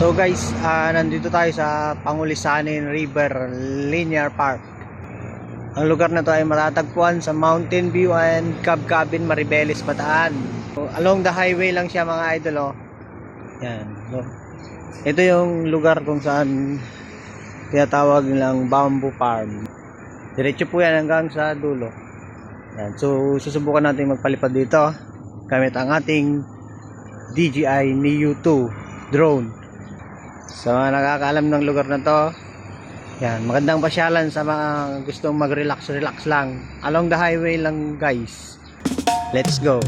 So guys, nandito tayo sa Pangulisanin River Linear Park. Ang lugar na to ay matatagpuan sa Mountain View and Cabcabin, Maribeles, Bataan. So, along the highway lang siya mga idol, oh. Yan. So, ito yung lugar kung saan tinatawag nilang Bamboo Farm. Diretso po yan hanggang sa dulo. Yan. So susubukan natin magpalipad dito gamit ang ating DJI Neo 2 drone. Sa mga nakakaalam ng lugar na to, yan, magandang pasyalan sa mga gustong mag-relax lang. Along the highway lang guys. Let's go.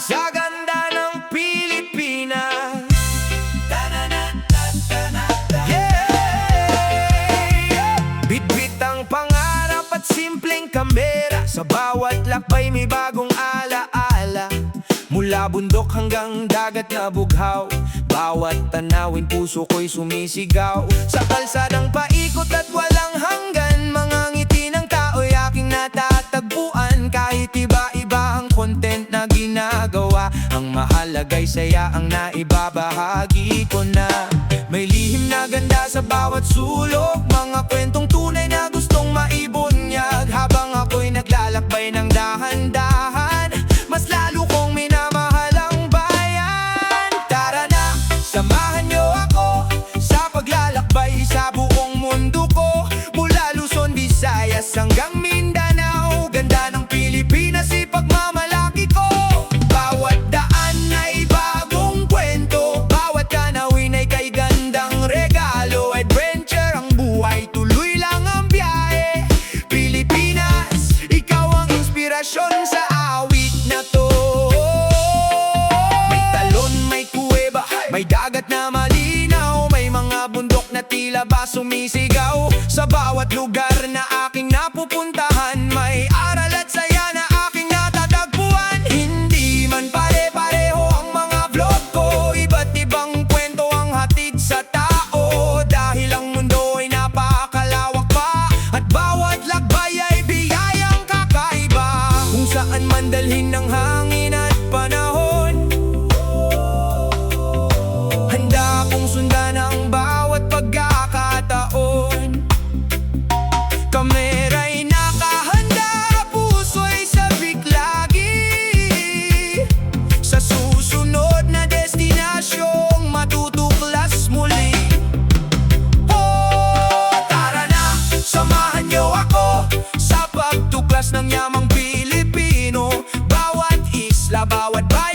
Sa ganda ng Pilipinas, bitbit ang pangarap at simpleng kamera. Sa bawat lakbay may bagong alaala. Mula bundok hanggang dagat na bughaw, bawat tanawin puso ko'y sumisigaw. Sa kalsadang paikot at walang hanggan, mga ngiti ng tao'y aking natatagpuan. Kahit iba-iba ang content na ginagawa, ang mahalaga'y saya ang naibabahagi ko na. May lihim na ganda sa bawat sulok, mga kwentong tunay na gustong maibunyag. Habang ako'y naglalakbay ng dahan-dahan, mas lalo kong minamahal ang bayan. Tara na, samahan niyo ako sa paglalakbay sa buong mundo ko. Mula Luzon, Visayas hanggang Mindanao, ganda ng Pilipinas ipagmamalaki ko. Bawat daan ay bagong kwento, bawat kanawin ay kay gandang regalo. Adventure ang buhay, tuloy lang ang biyahe. Pilipinas, ikaw ang inspirasyon sa awit na to. May talon, may kuweba, may dagat na malinaw, may mga bundok na tila ba sumisigaw. Sa bawat lugar na aking napupuntahan, may aral at saya na aking natatagpuan. Hindi man pare-pareho ang mga vlog ko, iba't ibang kwento ang hatid sa tao. Dahil ang mundo ay napakalawak pa, at bawat lakbay ay biyayang kakaiba. Kung saan man dalhin ng hangin at panahon, handa kong sundan ang bawat pagkakataon. Kamera'y nakahanda, puso'y sabik lagi sa susunod na destinasyong matutuklas muli. Oh, tara na, samahan niyo ako sa pagtuklas ng yamang Pilipino. Bawat isla, bawat bayan